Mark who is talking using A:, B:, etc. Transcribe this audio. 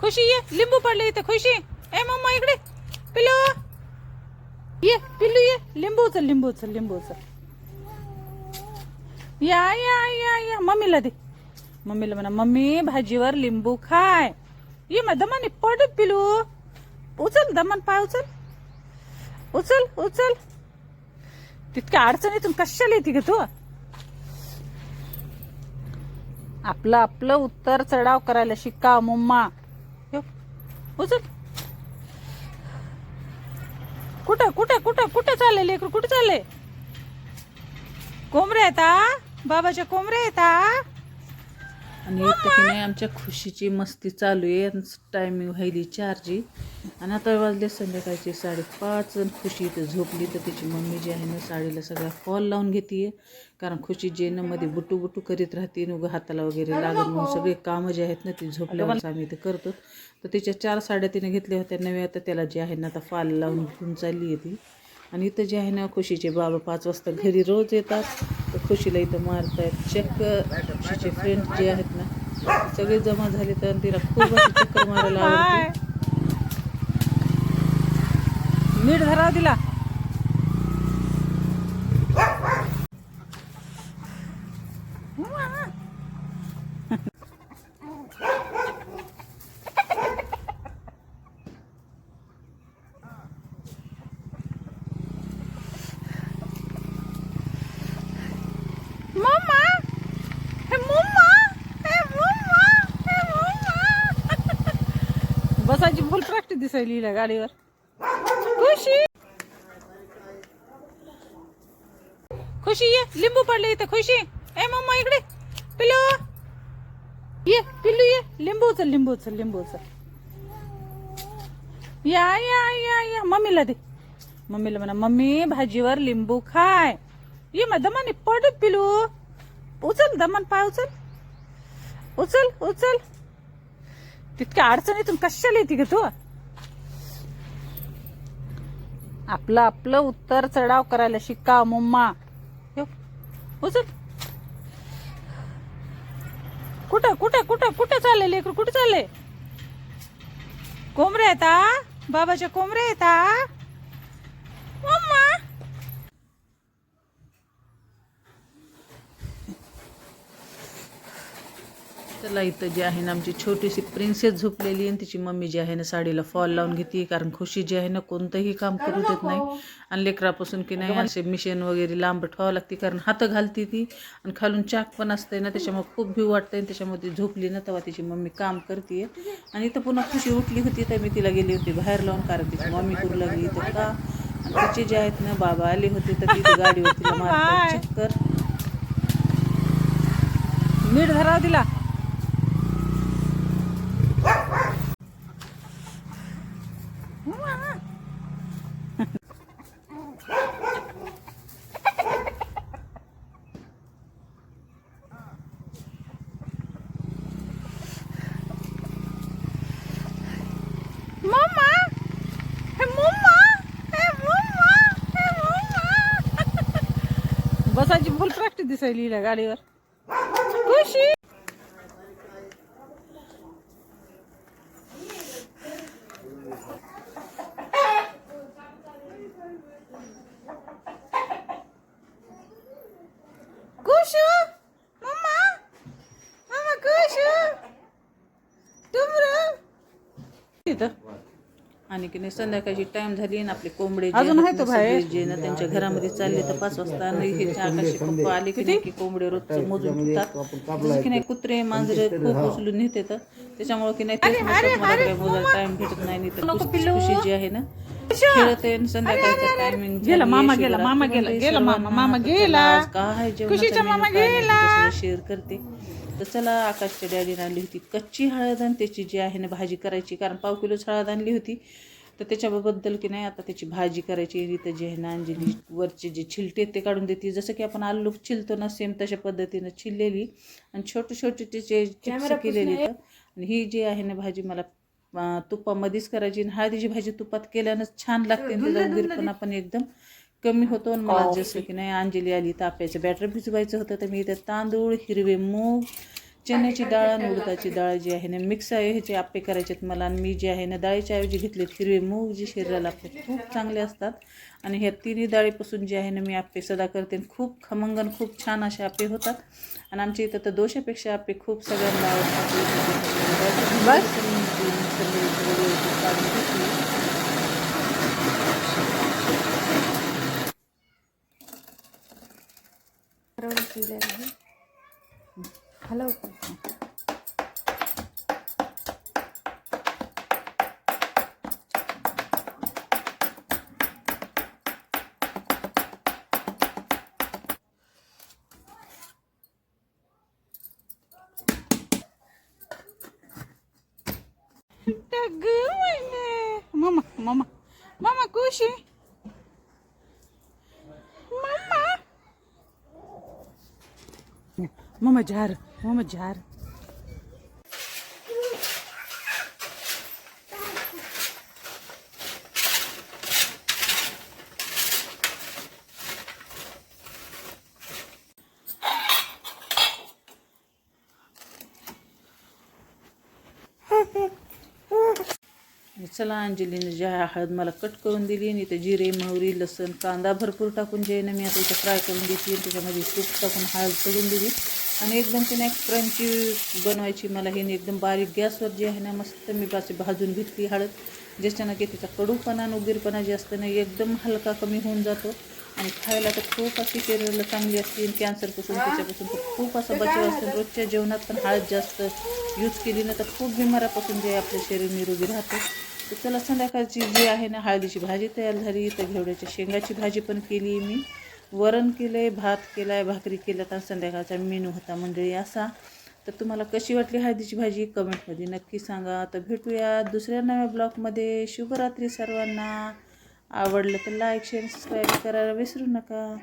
A: खुशी ये, लिंबू पडले इथे. खुशी ए मम्मा इकडे. पिल्लू ये, पिल्लू ये. लिंबू उचल, लिंबू उचल, लिंबू उचल. या या या या मम्मीला दे. मम्मीला म्हणा मम्मी भाजीवर लिंबू खाय. ये मग दमाने पड पिलू. उचल दमन पाय उचल. उचल उचल. तितक्या अडचणीतून कशाला येते ग तू. आपलं आपलं उत्तर चढाव करायला शिका मम्मा. उचल. कुठं कुठं कुठं कुठं चालले लेकरू. कुठं चालले. कोंबड्या येता बाबाच्या कोंबड्या येता. आणि इथं की नाही आमच्या खुशीची मस्ती चालू आहे. टायमिंग व्हायली 4 आणि आता वाजले संध्याकाळचे 5:30 आणि खुशी इथं झोपली. तर तिची मम्मी जी आहे ना साडीला सगळ्या फॉल लावून घेते. कारण खुशी जेनमध्ये बुटू बुटू करीत राहते. उगा हाताला वगैरे लागत म्हणून सगळे कामं जे आहेत ना ती झोपल्यावर आम्ही ते करतो. तर तिच्या 4 साड्या तिने घेतल्या होत्या नव्या. तर त्याला जे आहे ना आता फॉल लावून घेऊन चालली आहे ती. आणि इथं जे आहे ना खुशीचे बाबा 5 वाजता घरी रोज येतात. तर खुशीला इथं मारतायत चक्कर. खुशीचे फ्रेंड जे आहेत ना सगळे जमा झाले तर तिला खूप अशी चक्कर मारायला आवडते. मीठ धराव दिला. बसायची फुल प्रॅक्टिस दिसायली गाडीवर. खुशी खुशी ये, लिंबू पडले इथे. खुशी ए मम्मा इकडे. पिल्लू ये, पिल्लू ये. लिंबू उचल, लिंबू उचल, लिंबू उचल. या या या या मम्मीला दे. मम्मीला म्हणा मम्मी भाजीवर लिंबू खाय. ये मग दमाने पड पिलू. उचल दमन पाय उचल. उचल उचल. तितक्या अडचणीतून कशाला येते ग तू. आपलं आपलं उत्तर चढाव करायला शिका मम्मा. उचल. कुठं कुठं कुठं कुठं चालले लेकरू. कुठं चालले. कोंबड्या येता बाबाच्या कोंबड्या येता. मम्मा चला इथं जी आहे ना आमची छोटीशी प्रिन्सेस झोपलेली. आणि तिची मम्मी जी आहे ना साडीला फॉल लावून घेते. कारण खुशी जी आहे ना कोणतंही काम करू देत नाही. आणि लेकरापासून की नाही असे मिशन वगैरे लांब ठेवावं लागते. कारण हात घालते ती आणि खालून चाक पण असते ना त्याच्यामुळे खूप भीव वाटते. आणि त्याच्यामुळे ती झोपली ना तेव्हा तिची मम्मी काम करते. आणि इथं पुन्हा खुशी उठली होती तर मी तिला गेली होती बाहेर लावून. कारण तिची मम्मी करू लागली तर का. आणि तिचे जे आहेत ना बाबा आले होते तर तिथे गाडीवर तिला मारतात चक्कर. मीठ धराव दिला. बसायची फुल प्रॅक्टिस दिसायली गाडीवर. खुशी खुशू मम्मा मम्मा खुशू तुमरं. आणि की नाही संध्याकाळची टाइम झाली आणि आपले कोंबडे जे ना त्यांच्या घरामध्ये चालले. तर 5 वाजता हे आकाशी पप्पा आले की नाही की कोंबडे रोजचं मोजून ठेवतात. जसं की नाही कुत्रे मांजरे खूप उचलून नेते. तर त्याच्यामुळे की नाही मोजायला टाइम भेटत नाही. तर खुशी जी आहे ना खेळत आहे. संध्याकाळचा टायमिंग गेला. मामा गेला. मामा गेला. गेला मामा. मामा गेला. काय जेवण शेअर करते. तर चला आकाशच्या डॅडीने आणली होती कच्ची हळद आणि त्याची जी आहे ना भाजी करायची. कारण 1/2 किलोच हळद आणली होती. तर त्याच्याबद्दल की नाही आता त्याची भाजी करायची. इथं जे आहे ना अंजली वरचे जे छिलटे ते काढून देते. जसं की आपण आलू छिलतो ना सेम तशा पद्धतीनं छिललेली आणि छोटे छोटे त्याचे चिप्स केलेली. आणि ही जी आहे ना भाजी मला तुपामध्येच करायची. आणि हळदीची भाजी तुपात केल्यानंच छान लागते. त्याचा उदीरपणा पण एकदम कमी होतो. आणि मला जसं की नाही अंजली आली ताप्याचं बॅटर भिजवायचं होतं तर मी इथे तांदूळ हिरवे मूग चण्याची डाळ आणि उडदाची डाळ जी आहे ना मिक्स आहे, ह्याचे आप्पे करायचे आहेत मला. आणि मी जे आहे ना डाळीच्या ऐवजी घेतलेत हिरवे मूग, जे शरीराला आपले खूप चांगले असतात. आणि ह्या तिन्ही डाळीपासून जे आहे ना मी आप्पे सदा करते. खूप खमंग आणि खूप छान असे आप्पे होतात. आणि आमच्या इथं तर दोशापेक्षा आप्पे खूप सगळ्यांना आवडतात.
B: Hello
A: mama mama mama kushi mama jar चला अंजलीने जी हळद मला कट करून दिली आणि इथे जिरे, मोहरी, लसूण, कांदा भरपूर टाकून जे ना मी आता इथं फ्राय करून घेतली. त्याच्यामध्ये तूप टाकून हळद करून दिली. आणि एकदम तिने एक क्रंची बनवायची मला हे एकदम बारीक गॅसवर जे आहे ना मस्त मी भाजून घेतली हळद, ज्याच्यानं की तिचा कडूपणा आणि उगीरपणा जे असतं ना एकदम हलका कमी होऊन जातो. आणि खायला तर खूप अशी शरीराला चांगली असते. कॅन्सरपासून त्याच्यापासून तर खूप असं बचाव असतं. रोजच्या जेवणात पण हळद जास्त यूज केली ना तर खूप बिमारापासून जे आपलं शरीर निरोगी राहतं. तर चला संध्याकाळची जी आहे ना हळदीची भाजी तयार झाली. तर घेवड्याच्या शेंगाची भाजी पण केली मी, वरण केलं आहे, भात केला आहे, भाकरी केल्या. तर संध्याकाळचा मेनू होता मंडळी असा. तर तुम्हाला कशी वाटली हळदीची भाजी कमेंटमध्ये नक्की सांगा. तर भेटूया दुसऱ्या नव्या ब्लॉगमध्ये. शुभरात्री सर्वांना. आवडलं तर लाईक शेअर सबस्क्राईब करायला विसरू नका.